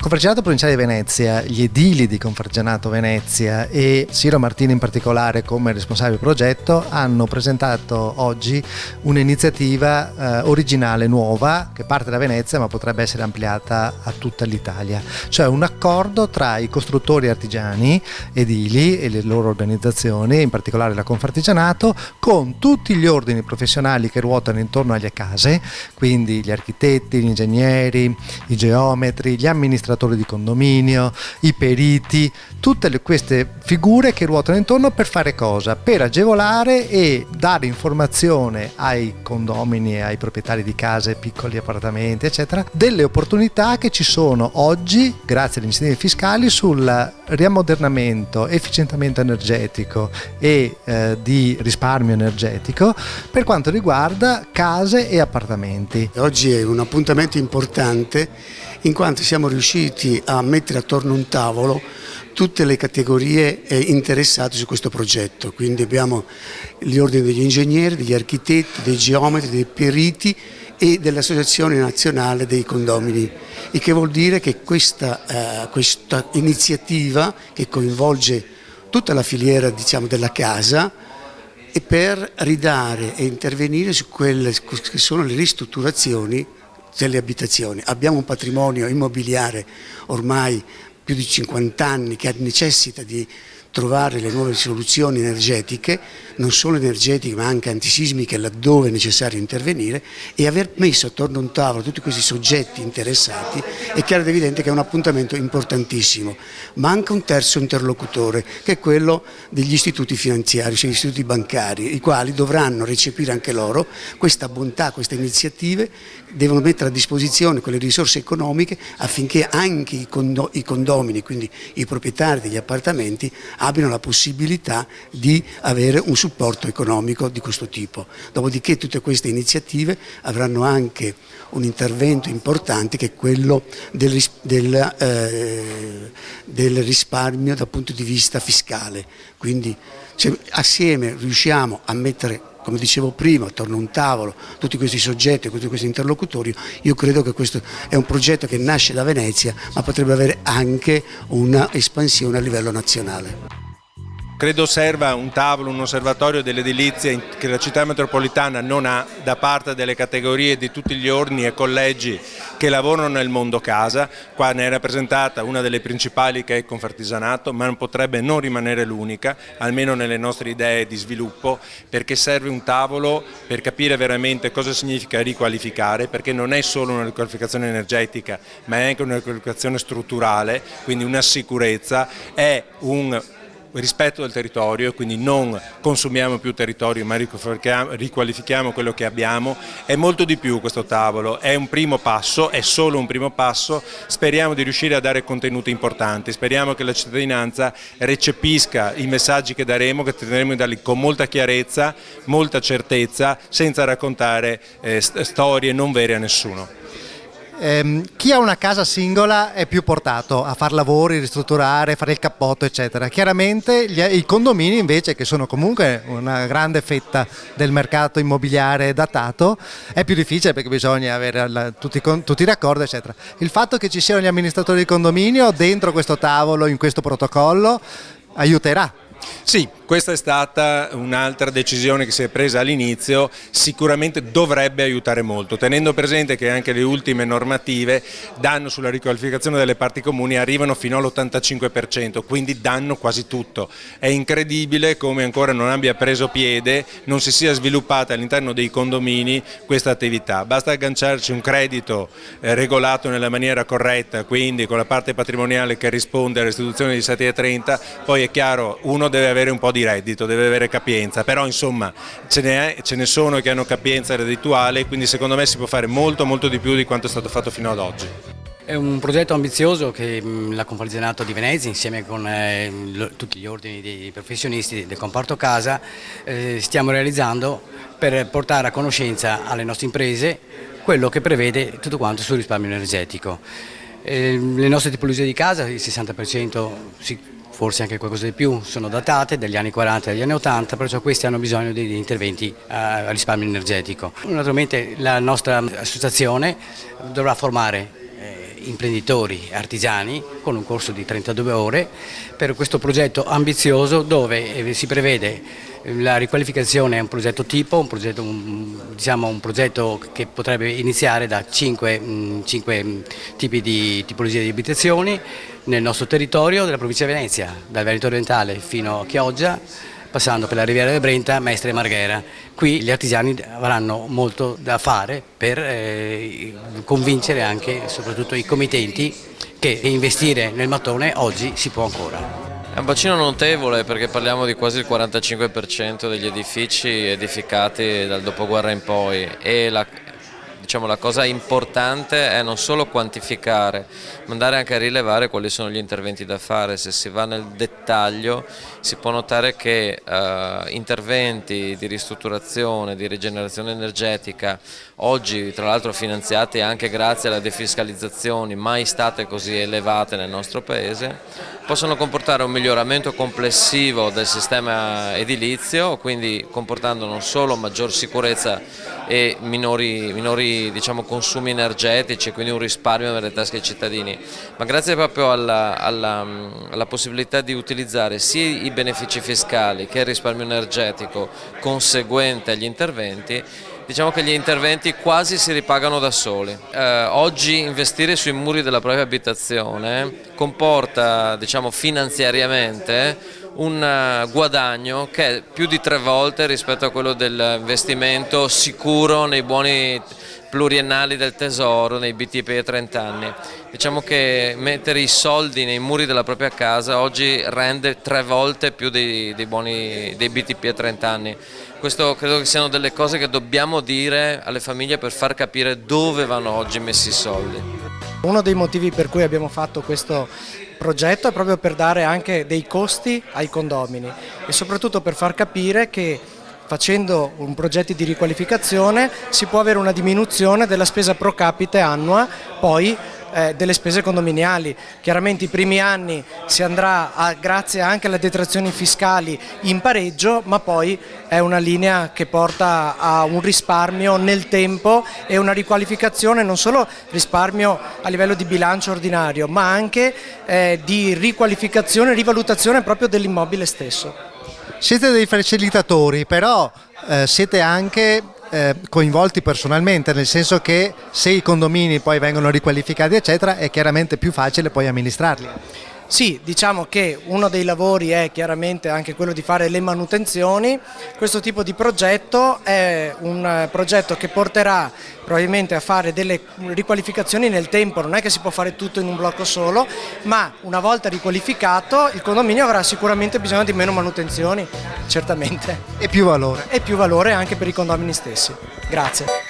Confartigianato Provinciale di Venezia, gli edili di Confartigianato Venezia e Siro Martini in particolare come responsabile progetto hanno presentato oggi un'iniziativa originale, nuova, che parte da Venezia ma potrebbe essere ampliata a tutta l'Italia, cioè un accordo tra i costruttori artigiani edili e le loro organizzazioni, in particolare la Confartigianato, con tutti gli ordini professionali che ruotano intorno alle case, quindi gli architetti, gli ingegneri, i geometri, gli amministratori di condominio, i periti, tutte queste figure che ruotano intorno per fare cosa? Per agevolare e dare informazione ai condomini e ai proprietari di case, piccoli appartamenti, eccetera, delle opportunità che ci sono oggi, grazie agli incentivi fiscali, sul riammodernamento, efficientamento energetico e di risparmio energetico per quanto riguarda case e appartamenti. Oggi è un appuntamento importante in quanto siamo riusciti a mettere attorno a un tavolo tutte le categorie interessate su questo progetto, quindi abbiamo gli ordini degli ingegneri, degli architetti, dei geometri, dei periti e dell'Associazione Nazionale dei Condomini, il che vuol dire che questa iniziativa che coinvolge tutta la filiera, diciamo, della casa è per ridare e intervenire su quelle che sono le ristrutturazioni delle abitazioni. Abbiamo un patrimonio immobiliare ormai più di 50 anni che necessita di trovare le nuove soluzioni energetiche, non solo energetiche ma anche antisismiche laddove è necessario intervenire, e aver messo attorno a un tavolo tutti questi soggetti interessati è chiaro ed evidente che è un appuntamento importantissimo. Manca un terzo interlocutore che è quello degli istituti finanziari, cioè gli istituti bancari, i quali dovranno recepire anche loro questa bontà, queste iniziative, devono mettere a disposizione quelle risorse economiche affinché anche i condomini, quindi i proprietari degli appartamenti, abbiano la possibilità di avere un supporto economico di questo tipo. Dopodiché tutte queste iniziative avranno anche un intervento importante che è quello del risparmio dal punto di vista fiscale. Quindi se assieme riusciamo a mettere, come dicevo prima, attorno a un tavolo tutti questi soggetti, tutti questi interlocutori, io credo che questo è un progetto che nasce da Venezia ma potrebbe avere anche una espansione a livello nazionale. Credo serva un tavolo, un osservatorio dell'edilizia che la città metropolitana non ha, da parte delle categorie di tutti gli ordini e collegi che lavorano nel mondo casa. Qua ne è rappresentata una delle principali, che è Confartigianato, ma non potrebbe non rimanere l'unica, almeno nelle nostre idee di sviluppo, perché serve un tavolo per capire veramente cosa significa riqualificare, perché non è solo una riqualificazione energetica ma è anche una riqualificazione strutturale, quindi una sicurezza, è un rispetto del territorio, quindi non consumiamo più territorio ma riqualifichiamo quello che abbiamo. È molto di più questo tavolo, è un primo passo, è solo un primo passo, speriamo di riuscire a dare contenuti importanti, speriamo che la cittadinanza recepisca i messaggi che daremo, che tenteremo di darli con molta chiarezza, molta certezza, senza raccontare storie non vere a nessuno. Chi ha una casa singola è più portato a fare lavori, ristrutturare, fare il cappotto, eccetera. Chiaramente i condomini invece, che sono comunque una grande fetta del mercato immobiliare datato, è più difficile perché bisogna avere tutti i raccordi, eccetera. Il fatto che ci siano gli amministratori di condominio dentro questo tavolo, in questo protocollo, aiuterà. Sì, questa è stata un'altra decisione che si è presa all'inizio, sicuramente dovrebbe aiutare molto, tenendo presente che anche le ultime normative danno sulla riqualificazione delle parti comuni, arrivano fino all'85%, quindi danno quasi tutto. È incredibile come ancora non abbia preso piede, non si sia sviluppata all'interno dei condomini questa attività. Basta agganciarci un credito regolato nella maniera corretta, quindi con la parte patrimoniale che risponde all'istituzione di 7,30, poi è chiaro, uno deve avere un po' di reddito, deve avere capienza, però insomma ce ne sono che hanno capienza reddituale, quindi secondo me si può fare molto di più di quanto è stato fatto fino ad oggi. È un progetto ambizioso che la Confartigianato di Venezia, insieme con tutti gli ordini dei professionisti del comparto casa, stiamo realizzando per portare a conoscenza alle nostre imprese quello che prevede tutto quanto sul risparmio energetico. Le nostre tipologie di casa, il 60%, forse anche qualcosa di più, sono datate dagli anni 40 e dagli anni 80, perciò questi hanno bisogno di interventi a risparmio energetico. Naturalmente la nostra associazione dovrà formare imprenditori e artigiani con un corso di 32 ore per questo progetto ambizioso dove si prevede la riqualificazione. È un progetto tipo, un progetto che potrebbe iniziare da 5 tipologie di abitazioni nel nostro territorio della provincia di Venezia, dal Veneto orientale fino a Chioggia, passando per la Riviera del Brenta, Mestre e Marghera. Qui gli artigiani avranno molto da fare per convincere anche e soprattutto i committenti che investire nel mattone oggi si può ancora. È un bacino notevole perché parliamo di quasi il 45% degli edifici edificati dal dopoguerra in poi e la cosa importante è non solo quantificare, ma andare anche a rilevare quali sono gli interventi da fare. Se si va nel dettaglio si può notare che interventi di ristrutturazione, di rigenerazione energetica, oggi tra l'altro finanziati anche grazie alle defiscalizzazioni mai state così elevate nel nostro Paese, possono comportare un miglioramento complessivo del sistema edilizio, quindi comportando non solo maggior sicurezza e minori consumi energetici, quindi un risparmio nelle tasche dei cittadini, ma grazie proprio alla possibilità di utilizzare sia i benefici fiscali che il risparmio energetico conseguente agli interventi. Diciamo che gli interventi quasi si ripagano da soli. Oggi investire sui muri della propria abitazione comporta finanziariamente un guadagno che è più di 3 volte rispetto a quello dell'investimento sicuro nei buoni pluriennali del tesoro, nei BTP a 30 anni. Diciamo che mettere i soldi nei muri della propria casa oggi rende 3 volte più dei BTP a 30 anni. Questo credo che siano delle cose che dobbiamo dire alle famiglie per far capire dove vanno oggi messi i soldi. Uno dei motivi per cui abbiamo fatto questo progetto è proprio per dare anche dei costi ai condomini e soprattutto per far capire che facendo un progetto di riqualificazione si può avere una diminuzione della spesa pro capite annua, poi delle spese condominiali. Chiaramente i primi anni si andrà grazie anche alle detrazioni fiscali in pareggio, ma poi è una linea che porta a un risparmio nel tempo e una riqualificazione, non solo risparmio a livello di bilancio ordinario, ma anche di riqualificazione e rivalutazione proprio dell'immobile stesso. Siete dei facilitatori, però siete anche coinvolti personalmente, nel senso che se i condomini poi vengono riqualificati eccetera è chiaramente più facile poi amministrarli. Sì, diciamo che uno dei lavori è chiaramente anche quello di fare le manutenzioni. Questo tipo di progetto è un progetto che porterà probabilmente a fare delle riqualificazioni nel tempo, non è che si può fare tutto in un blocco solo, ma una volta riqualificato il condominio avrà sicuramente bisogno di meno manutenzioni, certamente. E più valore. E più valore anche per i condomini stessi. Grazie.